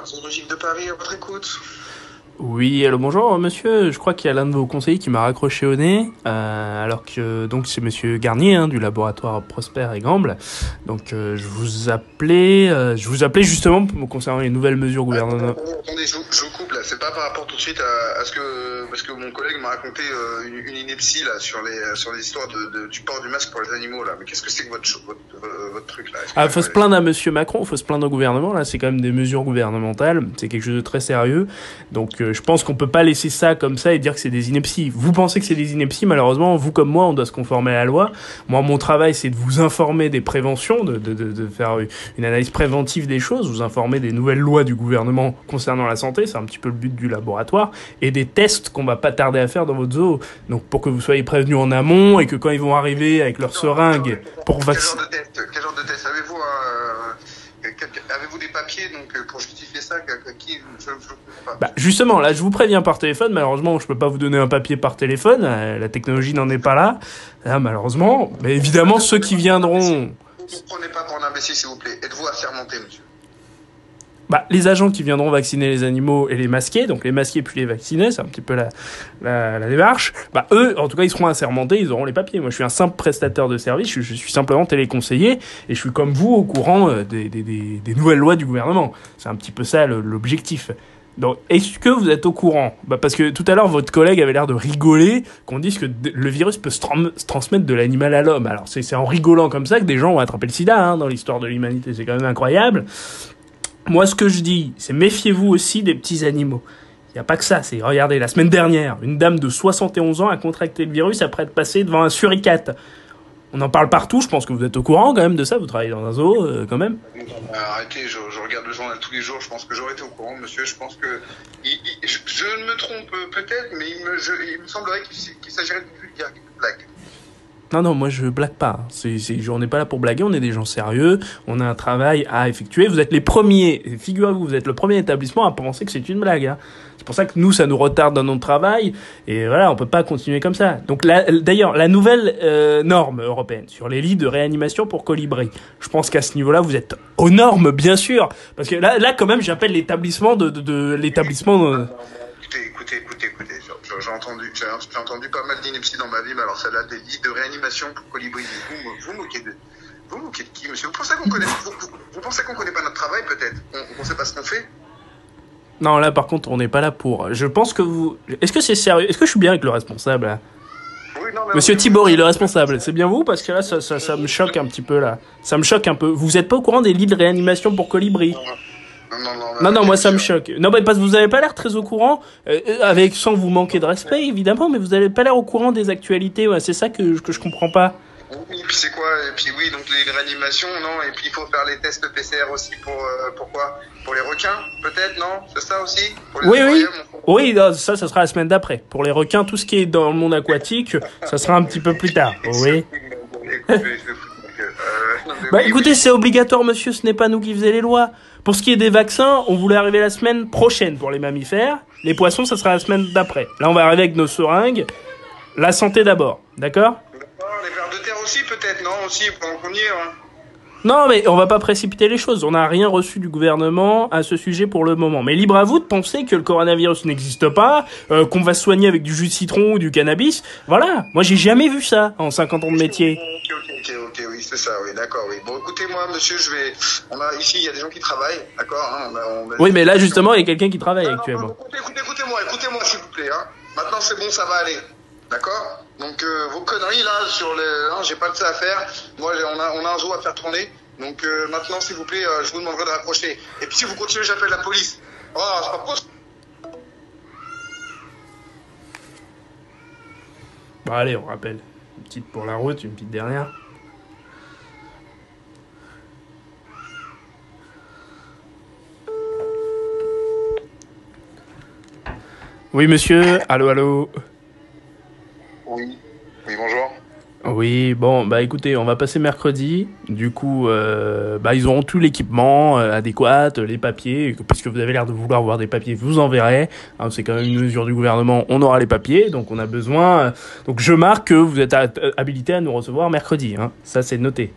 zoologique de Paris à votre écoute. Oui, allô, bonjour monsieur, je crois qu'il y a l'un de vos conseillers qui m'a raccroché au nez, alors que donc c'est monsieur Garnier du laboratoire Prosper et Gamble. Donc je vous appelais justement concernant les nouvelles mesures gouvernementales. Attendez, je vous coupe là, c'est pas par rapport tout de suite à ce que, parce que mon collègue m'a raconté une ineptie là sur les histoires du port du masque pour les animaux là. Mais qu'est-ce que c'est que votre truc là? Ah, faut se plaindre à monsieur Macron, faut se plaindre au gouvernement, là c'est quand même des mesures gouvernementales, c'est quelque chose de très sérieux. Donc je pense qu'on peut pas laisser ça comme ça et dire que c'est des inepties. Vous pensez que c'est des inepties, malheureusement, vous comme moi, on doit se conformer à la loi. Moi, mon travail, c'est de vous informer des préventions, de faire une analyse préventive des choses, vous informer des nouvelles lois du gouvernement concernant la santé, c'est un petit peu le but du laboratoire, et des tests qu'on va pas tarder à faire dans votre zoo. Donc pour que vous soyez prévenus en amont et que quand ils vont arriver avec leurs seringues pour vacciner... Quel genre de test avez-vous avez-vous des papiers donc pour justifier ça? Justement, là, je vous préviens par téléphone. Malheureusement, je peux pas vous donner un papier par téléphone. La technologie n'en est pas là. Là, malheureusement. Mais évidemment, ceux qui viendront... Ne vous prenez pas pour un imbécile, s'il vous plaît. Êtes-vous assermenté, monsieur? Les agents qui viendront vacciner les animaux et les masquer, donc les masquer puis les vacciner, c'est un petit peu la démarche, eux, en tout cas, ils seront assermentés, ils auront les papiers. Moi, je suis un simple prestataire de service, je suis simplement téléconseiller, et je suis comme vous au courant des nouvelles lois du gouvernement. C'est un petit peu ça l'objectif. Donc, est-ce que vous êtes au courant? Parce que tout à l'heure, votre collègue avait l'air de rigoler, qu'on dise que le virus peut se transmettre de l'animal à l'homme. Alors, c'est en rigolant comme ça que des gens ont attrapé le sida, dans l'histoire de l'humanité. C'est quand même incroyable. Moi, ce que je dis, c'est méfiez-vous aussi des petits animaux. Il n'y a pas que ça. Regardez, la semaine dernière, une dame de 71 ans a contracté le virus après être passée devant un suricate. On en parle partout, je pense que vous êtes au courant quand même de ça, vous travaillez dans un zoo quand même. Arrêtez, je regarde le journal tous les jours, je pense que j'aurais été au courant, monsieur, je pense que... je me trompe peut-être, mais il me semblerait qu'il s'agirait d'une vulgaire blague. Non, moi je blague pas. On n'est pas là pour blaguer, on est des gens sérieux, on a un travail à effectuer. Vous êtes les premiers, figurez-vous, vous êtes le premier établissement à penser que c'est une blague. C'est pour ça que nous, ça nous retarde dans notre travail. Et voilà, on peut pas continuer comme ça. Donc d'ailleurs, la nouvelle norme européenne sur les lits de réanimation pour colibris, je pense qu'à ce niveau-là, vous êtes aux normes, bien sûr. Parce que là quand même, j'appelle l'établissement de l'établissement... Écoutez. J'ai entendu pas mal d'inepties dans ma vie, mais alors celle-là, des lits de réanimation pour colibris. Vous moquez de qui, monsieur? Vous pensez qu'on connaît pas notre travail, peut-être? On sait pas ce qu'on fait? Non, là, par contre, on n'est pas là pour... Je pense que vous... Est-ce que c'est sérieux? Est-ce que je suis bien avec le responsable, là? Oui, non, mais Monsieur Thibori, le responsable, c'est bien vous? Parce que là, ça me choque un petit peu, là. Ça me choque un peu. Vous êtes pas au courant des lits de réanimation pour colibris? Non, moi ça me choque. Non, parce que vous avez pas l'air très au courant, sans vous manquer de respect évidemment, mais vous avez pas l'air au courant des actualités. Ouais, c'est ça que je comprends pas. Oui, puis c'est quoi? Et puis oui, donc les réanimations, non? Et puis il faut faire les tests PCR aussi pour quoi? Pour les requins, peut-être, non? C'est ça aussi? Pour les Oui, non, ça sera la semaine d'après. Pour les requins, tout ce qui est dans le monde aquatique, ça sera un petit peu plus tard. Oui. Écoutez, c'est obligatoire, monsieur, ce n'est pas nous qui faisons les lois. Pour ce qui est des vaccins, on voulait arriver la semaine prochaine pour les mammifères. Les poissons, ça sera la semaine d'après. Là, on va arriver avec nos seringues. La santé d'abord, d'accord? Les vers de terre aussi, peut-être, non? Aussi, pendant qu'on y est, hein. Non, mais on va pas précipiter les choses. On n'a rien reçu du gouvernement à ce sujet pour le moment. Mais libre à vous de penser que le coronavirus n'existe pas, qu'on va se soigner avec du jus de citron ou du cannabis. Voilà. Moi, j'ai jamais vu ça en 50 ans de métier. Ok, oui, c'est ça, oui, d'accord, oui. Bon, écoutez-moi, monsieur, ici, il y a des gens qui travaillent, d'accord, hein, Oui, mais là, justement, il y a quelqu'un qui travaille actuellement. Écoutez-moi, s'il vous plaît, hein. Maintenant, c'est bon, ça va aller. D'accord? Donc, vos conneries, là, j'ai pas de ça à faire. Moi, on a un zoo à faire tourner. Donc, maintenant, s'il vous plaît, je vous demanderai de raccrocher. Et puis, si vous continuez, j'appelle la police. Oh, c'est pas possible. Bon, allez, on rappelle. Une petite pour la route, une petite dernière. Oui, monsieur. Allô. Oui, bonjour. Oui, bon, écoutez, on va passer mercredi. Du coup, ils auront tout l'équipement adéquat, les papiers, puisque vous avez l'air de vouloir voir des papiers, vous enverrez. Hein, c'est quand même une mesure du gouvernement, on aura les papiers, donc on a besoin. Donc je marque que vous êtes habilité à nous recevoir mercredi. Hein, ça, c'est noté.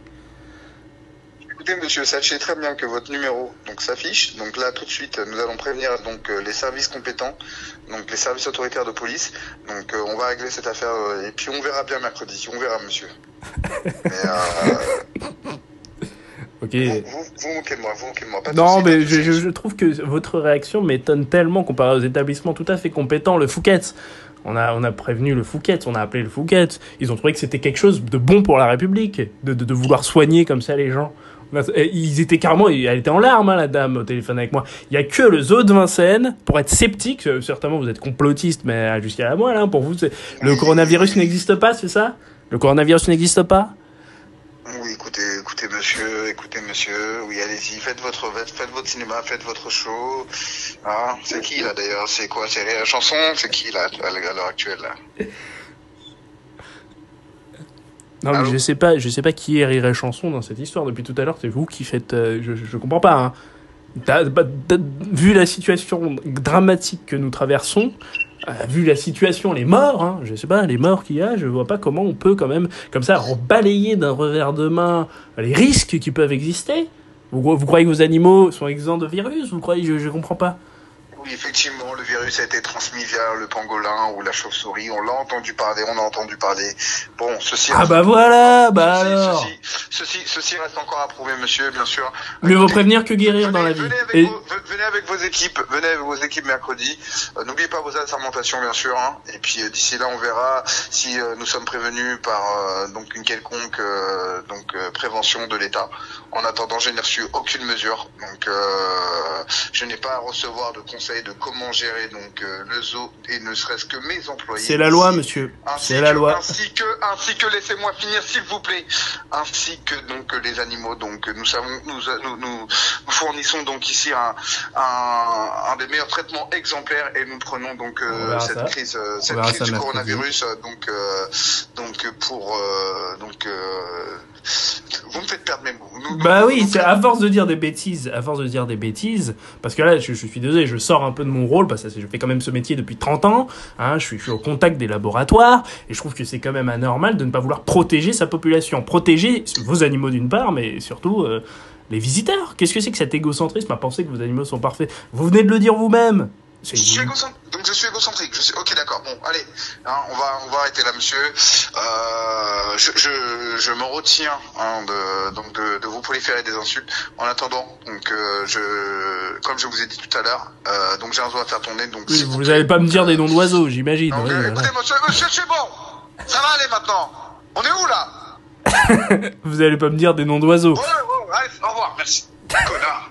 Écoutez, monsieur, sachez très bien que votre numéro donc s'affiche. Donc là, tout de suite, nous allons prévenir donc les services compétents, donc les services autoritaires de police. Donc on va régler cette affaire et puis on verra bien mercredi. On verra, monsieur. Mais Ok. vous moquez de moi, Pas de Non, soucis, mais pas de soucis. je trouve que votre réaction m'étonne tellement comparé aux établissements tout à fait compétents. Le Fouquet's, on a prévenu le Fouquet's, on a appelé le Fouquet's. Ils ont trouvé que c'était quelque chose de bon pour la République, de vouloir soigner comme ça les gens. Ils étaient carrément, elle était en larmes, hein, la dame, au téléphone avec moi. Il y a que le zoo de Vincennes, pour être sceptique, certainement vous êtes complotiste, mais jusqu'à la moelle, hein, pour vous, le coronavirus n'existe pas, c'est ça? Le coronavirus n'existe pas? Oui, écoutez, monsieur, oui, allez-y, faites votre cinéma, faites votre show. Ah, c'est qui, là, d'ailleurs? C'est quoi? C'est Rire et Chanson? C'est qui, là, à l'heure actuelle, là? Non, mais Allô? je sais pas qui est Rire et Chanson dans cette histoire. Depuis tout à l'heure, c'est vous qui faites, je comprends pas, hein. Vu la situation dramatique que nous traversons, vu la situation, les morts, hein, je sais pas, les morts qu'il y a, je vois pas comment on peut quand même, comme ça, balayer d'un revers de main les risques qui peuvent exister. Vous croyez que vos animaux sont exempts de virus? Vous croyez? Je comprends pas. Oui, effectivement, le virus a été transmis via le pangolin ou la chauve-souris. On a entendu parler. Bon, ceci. Ah bah voilà, bah alors. Ceci reste encore à prouver, monsieur, bien sûr. Mieux vaut prévenir que guérir dans la vie. Venez avec vos équipes mercredi. N'oubliez pas vos assermentations, bien sûr. Hein. Et puis d'ici là, on verra si nous sommes prévenus par donc une quelconque prévention de l'État. En attendant, je n'ai reçu aucune mesure, donc je n'ai pas à recevoir de conseils de comment gérer donc le zoo et ne serait-ce que mes employés. C'est la loi, monsieur. C'est la loi. Ainsi que laissez-moi finir, s'il vous plaît. Ainsi que donc les animaux. Donc nous fournissons donc ici un des meilleurs traitements exemplaires et nous prenons donc cette crise du coronavirus vous me faites perdre mes mots. Bah oui, c'est à force de dire des bêtises, parce que là, je suis désolé, je sors un peu de mon rôle, parce que je fais quand même ce métier depuis 30 ans, hein, je suis au contact des laboratoires, et je trouve que c'est quand même anormal de ne pas vouloir protéger sa population, protéger vos animaux d'une part, mais surtout les visiteurs. Qu'est-ce que c'est que cet égocentrisme à penser que vos animaux sont parfaits? Vous venez de le dire vous-même. Je suis égocentrique. Ok, d'accord. Bon, allez, hein, on va arrêter là, monsieur. Je me retiens de vous proliférer des insultes. En attendant, donc comme je vous ai dit tout à l'heure, donc j'ai un zoo à faire tourner. Donc oui, vous allez pas me dire des noms d'oiseaux, j'imagine. Donc, oui, écoutez, monsieur, c'est bon. Ça va aller maintenant. On est où là? Vous allez pas me dire des noms d'oiseaux. Ouais, allez, au revoir, merci. Connard.